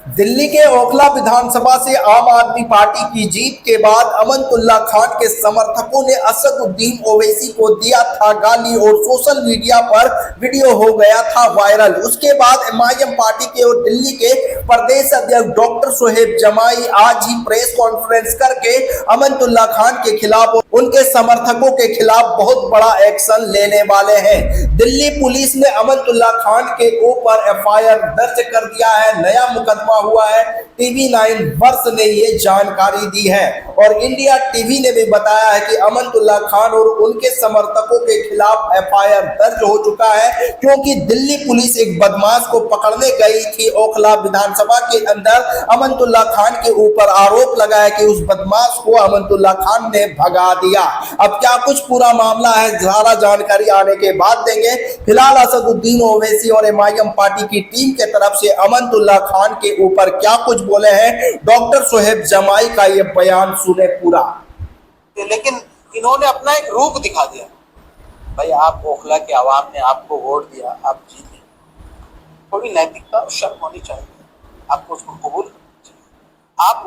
दिल्ली के ओखला विधानसभा से आम आदमी पार्टी की जीत के बाद अमनतुल्ला खान के समर्थकों ने असदुद्दीन ओवैसी को दिया था गाली और सोशल मीडिया पर वीडियो हो गया था वायरल। उसके बाद एमआईएम पार्टी के और दिल्ली के प्रदेश अध्यक्ष डॉक्टर सोहेब जमाई आज ही प्रेस कॉन्फ्रेंस करके अमनतुल्ला खान के खिलाफ और उनके समर्थकों के खिलाफ बहुत बड़ा एक्शन लेने वाले हैं। दिल्ली पुलिस ने अमनतुल्ला खान के ऊपर एफआईआर दर्ज कर दिया है। नया मुकदमा हुआ है। TV9 वर्ष ने ये जानकारी दी है और इंडिया टीवी ने भी बताया है कि अमनतुल्ला खान और उनके समर्थकों के खिलाफ एफआईआर दर्ज हो चुका है, क्योंकि दिल्ली पुलिस एक बदमाश को पकड़ने गई थी ओखला विधानसभा के अंदर। अमनतुल्ला खान के ऊपर आरोप लगा है कि उस बदमाश को अमनतुल्ला खान ने भगा दिया। अब क्या कुछ पूरा मामला है, सारा जानकारी आने के बाद देंगे। फिलहाल असदुद्दीन ओवैसी और एमआईएम पार्टी की टीम के तरफ से अमनतुल्ला खान के ऊपर क्या कुछ बोले हैं, डॉक्टर सोहेब जमाई का ये बयान सुने पूरा। लेकिन इन्होंने अपना एक रूप दिखा दिया। भाई, आप ओखला के आवाम ने आपको वोट दिया, आप जीते, थोड़ी नैतिकता और शर्म होनी चाहिए। आपको उसको कबूल करना चाहिए। आप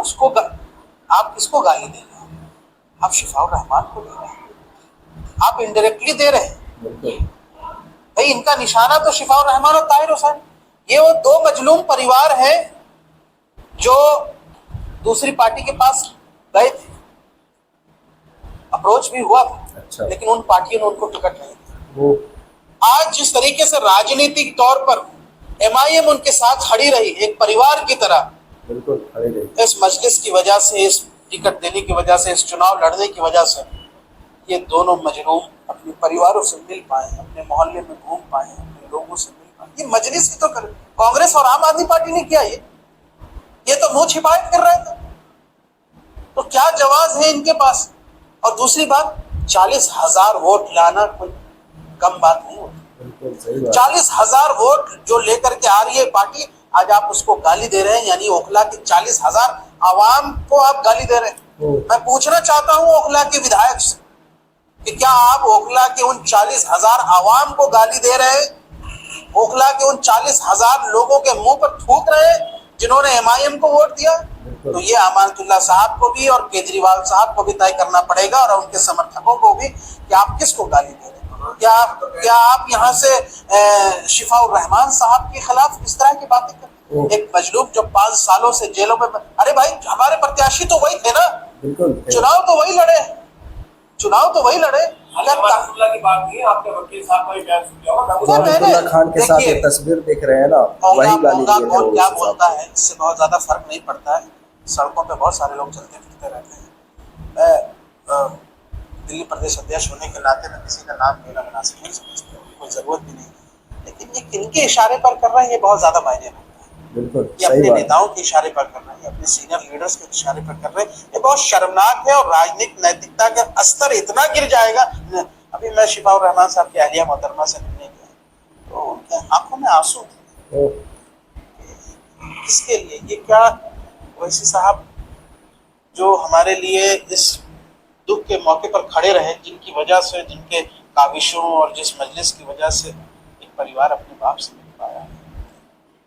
किसको गाली दे रहे हैं? आप शिफाउर रहमान को दे रहे हैं, आप इनडायरेक्टली दे रहे हैं। भाई, इनका निशाना तो शिफाउर रहमान और ताहिर हुसैन, ये वो दो मजलूम परिवार हैं जो दूसरी पार्टी के पास गए थे, अप्रोच भी हुआ था। अच्छा। लेकिन उन पार्टियों ने उनको टिकट नहीं दिया। आज जिस तरीके से राजनीतिक तौर पर एमआईएम उनके साथ खड़ी रही, एक परिवार की तरह, बिल्कुल खड़ी रही, इस मजलिस की वजह से, इस टिकट देने की वजह से, इस चुनाव लड़ने की वजह से ये दोनों मजलूम अपने परिवारों से मिल पाए, अपने मोहल्ले में घूम पाए, अपने लोगों से मिल पाए। ये मजलिस की तो कांग्रेस और आम आदमी पार्टी ने किया। ये तो मुंह छिपाए कर रहे थे। तो क्या जवाब है इनके पास? और दूसरी बात, 40,000 वोट लाना कोई कम बात नहीं होती। 40,000 वोट जो लेकर के आ रही है पार्टी, आज आप उसको गाली दे रहे हैं। यानी ओखला के 40,000 आवाम को आप गाली दे रहे हैं। मैं पूछना चाहता हूं ओखला के विधायक से कि क्या आप ओखला के उन 40,000 आवाम को गाली दे रहे हैं? ओखला के उन 40,000 लोगों के मुंह पर थूक रहे हैं जिन्होंने एमआईएम को वोट दिया? तो ये अमानतुल्लाह साहब को भी और केजरीवाल साहब को भी तय करना पड़ेगा और उनके समर्थकों को भी कि आप किसको गाली दे रहे हैं। क्या आप यहाँ से शिफाउर रहमान साहब के खिलाफ इस तरह की बातें कर? एक मजलूम जो 5 सालों से जेलों में, अरे भाई, हमारे प्रत्याशी तो वही थे ना, चुनाव तो वही लड़े। की बात नहीं है, आपके वकील साहब का बयान सुन लिया होगा। अमनतुल्ला खान के साथ ये तस्वीर देख रहे हैं ना, वही गाली दिए थे। कौन क्या बोलता है, इससे बहुत ज्यादा फर्क नहीं पड़ता है। सड़कों पे बहुत सारे लोग चलते फिरते रहते हैं। मैं दिल्ली प्रदेश अध्यक्ष होने के नाते मैं किसी का नाम लेना मुनासिब नहीं समझता, कोई जरूरत भी नहीं। लेकिन ये किनके इशारे पर कर रहे हैं, ये बहुत ज्यादा मायने रखता है। बिल्कुल, ये अपने नेताओं के इशारे पर कर रहे हैं, अपने सीनियर लीडर्स के इशारे पर कर रहे हैं। ये बहुत शर्मनाक है और राजनीतिक नैतिकता का स्तर इतना गिर जाएगा। अभी मैं शिफाउर रहमान साहब की अहलिया मोहतरमा से मिलने गया तो उनके आंखों में आंसू थे। किसके लिए? ये क्या ओवैसी साहब जो हमारे लिए इस दुख के मौके पर खड़े रहे, जिनकी वजह से, जिनके काविशों और जिस मजलिस की वजह से एक परिवार अपने बाप से मिल पाया,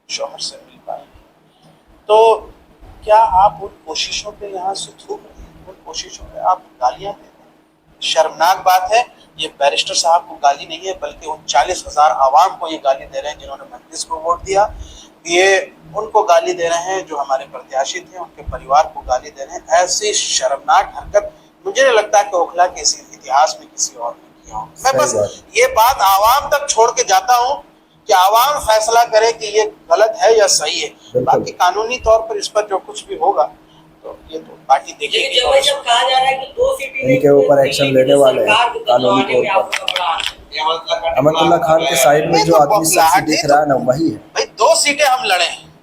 शौहर से मिल पाए, तो क्या आप उन कोशिशों पे यहाँ से थूक रहे हैं? उन कोशिशों पे आप गालियां दे रहे हैं। शर्मनाक बात है। ये बैरिस्टर साहब को गाली नहीं है, बल्कि उन 40,000 आवाम को ये गाली दे रहे हैं जिन्होंने मजलिस को वोट दिया। ये उनको गाली दे रहे हैं जो हमारे प्रत्याशी थे, उनके परिवार को गाली दे रहे हैं। ऐसी शर्मनाक हरकत मुझे नहीं लगता कि ओखला के इतिहास में किसी और ने किया हो। मैं बस ये बात आवाम तक छोड़ के जाता हूँ कि आवाम फैसला करे कि ये गलत है या सही है। बाकी कानूनी तौर पर इस पर जो कुछ भी होगा तो ये तो पार्टी देखेगी। जब कहा जा रहा है कि 2 सीटें इनके ऊपर एक्शन लेने वाले हैं कानूनी तौर पर। अमनतुल्ला खान के साइड में जो आदमी शख्स दिख रहा है ना, वही है। भाई, 2 सीटें हम लड़े हैं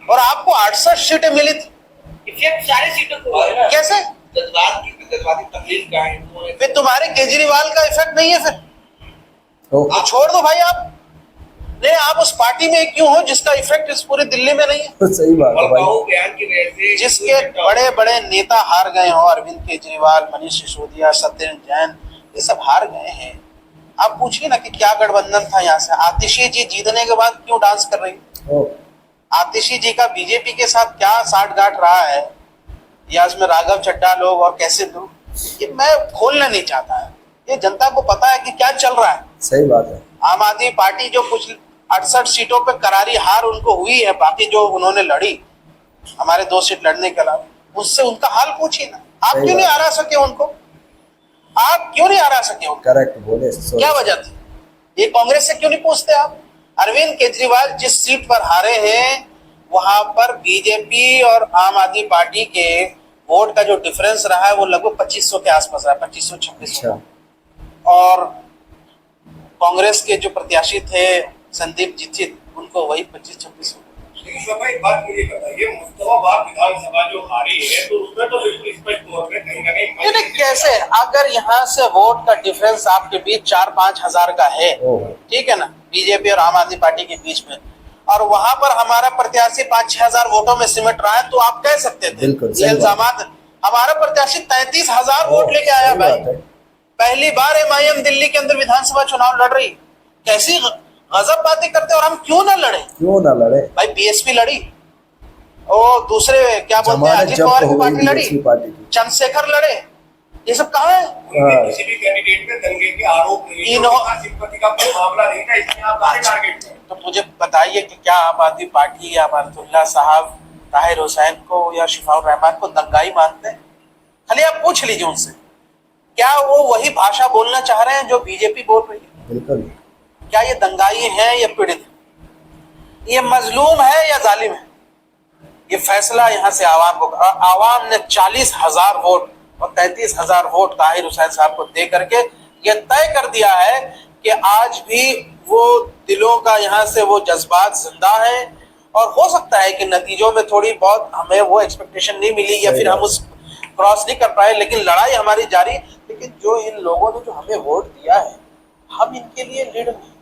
और आपको 68 सीटें मिली थी। इफेक्ट सारी सीटों को हुआ है ना। कैसे? जज्बाती तकलीफ का है। फिर तुम्हारे केजरीवाल का इफेक्ट नहीं है? फिर आप छोड़ दो भाई। आप उस पार्टी में क्यों हो जिसका इफेक्ट इस पूरी दिल्ली में नहीं है? तो सही बात है भाई। जिसके बड़े बड़े नेता हार गए हो, अरविंद केजरीवाल, मनीष सिसोदिया, सत्येंद्र जैन, ये सब हार गए हैं। आप पूछिए ना कि क्या गठबंधन था यहाँ से। आतिशी जी जीतने के बाद क्यों डांस कर रही? आतिशी जी का बीजेपी के साथ क्या साठगांठ रहा है, या इसमें राघव चड्ढा लोग और कैसे लोग, ये मैं खोलना नहीं चाहता है। ये जनता को पता है कि क्या चल रहा है। सही बात है। आम आदमी पार्टी जो कुछ 68 सीटों पे करारी हार उनको हुई है, बाकी जो उन्होंने लड़ी हमारे 2 सीट लड़ने के अलावा, उससे उनका हाल पूछिए ना। आप क्यों नहीं हरा सके उनको? आप क्यों नहीं हरा सके उनको? करेक्ट बोले। क्या वजह थी? ये कांग्रेस से क्यों नहीं पूछते आप? अरविंद केजरीवाल जिस सीट पर हारे हैं वहां पर बीजेपी और आम आदमी पार्टी के वोट का जो डिफरेंस रहा है वो लगभग 2500 के आसपास रहा, 2500-2600। और कांग्रेस के जो प्रत्याशी थे संदीप दीक्षित, उनको वही 25-2600। लेकिन शोभा एक बात मुझे बताइए, मुस्तफाबाद विधानसभा जो हारी है तो उसमें तो बिल्कुल स्पष्ट तौर पे कहीं ना कहीं कैसे, अगर यहाँ से वोट का डिफरेंस आपके बीच 4-5 हजार का है, ठीक है ना, बीजेपी और आम आदमी पार्टी के बीच में, और वहां पर हमारा प्रत्याशी 5-6 हजार वोटों में सिमट रहा है, तो आप कह सकते थे ये इल्जामात। हमारा प्रत्याशी 33,000 वोट लेके आया भाई। पहली बार MIM दिल्ली के अंदर विधानसभा चुनाव लड़ रही। कैसी गजब बातें करते, और हम क्यों ना लड़े? भाई BSP लड़ी, और दूसरे क्या बोलते हैं अजित पवार की पार्टी लड़ी, चंद्रशेखर लड़े, ये सब कहाँ है? किसी भी कैंडिडेट पे दंगे के आरोप नहीं, सिंपैथी का कोई मामला नहीं था, इसमें आप टारगेट थे। तो मुझे बताइए कि क्या आम आदमी पार्टी या अमरतुल्ला साहब ताहिर हुसैन को या शिफाउर रहमान को दंगाई मानते हैं? खाली आप पूछ लीजिए उनसे, क्या वो वही भाषा बोलना चाह रहे हैं जो बीजेपी बोल रही है? बिल्कुल। क्या ये दंगाई है या पीड़ित है? ये मजलूम है या जालिम है? ये फैसला यहाँ से आवाम को, आवाम ने 40,000 वोट और 33,000 वोट ताहिर हुसैन साहब को दे करके ये तय कर दिया है कि आज भी वो दिलों का यहाँ से वो जज्बात जिंदा है। और हो सकता है कि नतीजों में थोड़ी बहुत हमें वो एक्सपेक्टेशन नहीं मिली या फिर हम उस क्रॉस नहीं कर पाए, लेकिन लड़ाई हमारी जारी। लेकिन जो इन लोगों ने जो हमें वोट दिया है, हम इनके लिए लीड नहीं।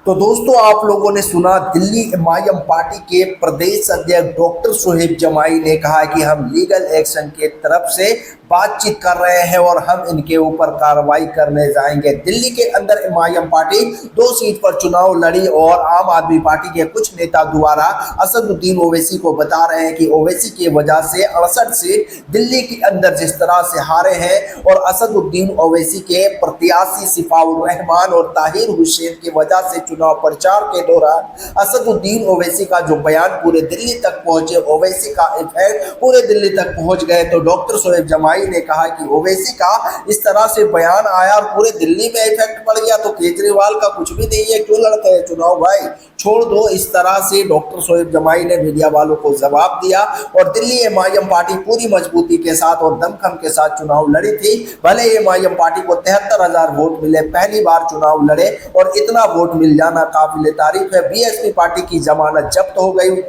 तो दोस्तों, आप लोगों ने सुना दिल्ली MIM पार्टी के प्रदेश अध्यक्ष डॉक्टर शोएब जमाई ने कहा कि हम लीगल एक्शन के तरफ से बातचीत कर रहे हैं और हम इनके ऊपर कार्रवाई करने जाएंगे। दिल्ली के अंदर MIM पार्टी 2 सीट पर चुनाव लड़ी और आम आदमी पार्टी के कुछ नेता द्वारा असदुद्दीन ओवैसी को बता रहे हैं कि ओवैसी की वजह से 68 सीट दिल्ली के अंदर जिस तरह से हारे हैं, और असदुद्दीन ओवैसी के प्रत्याशी शिफाउर रहमान और ताहिर हुसैन की वजह से चुनाव प्रचार के दौरान असदुद्दीन ओवैसी का जो बयान पूरे दिल्ली तक पहुंचे, ओवैसी का इफेक्ट पूरे दिल्ली तक पहुंच गए। तो डॉक्टर शोएब जमाई ने कहा कि ओवैसी का इस तरह से बयान आया और पूरे दिल्ली में इफेक्ट पड़ गया, तो केजरीवाल का कुछ भी नहीं है, क्यों लड़ते हैं चुनाव भाई, छोड़ दो। इस तरह से डॉक्टर शोएब जमाई ने मीडिया वालों को जवाब दिया। और दिल्ली MIM पार्टी पूरी मजबूती के साथ और दमखम के साथ चुनाव लड़ी थी। भले MIM पार्टी को 73,000 वोट मिले, पहली बार चुनाव लड़े और इतना वोट मिल जाना काबिल तारीफ है। BSP पार्टी की जमानत जब्त हो गई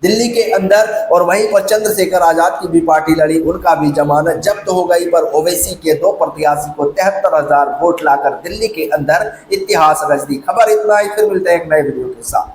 दिल्ली के अंदर, और वहीं पर चंद्रशेखर आजाद की भी पार्टी लड़ी, उनका भी जमानत जब्त हो गई। पर ओवैसी के 2 प्रत्याशी को 73,000 वोट लाकर दिल्ली के अंदर इतिहास रच दी। खबर इतना ही, फिर मिलते हैं एक नए वीडियो के साथ।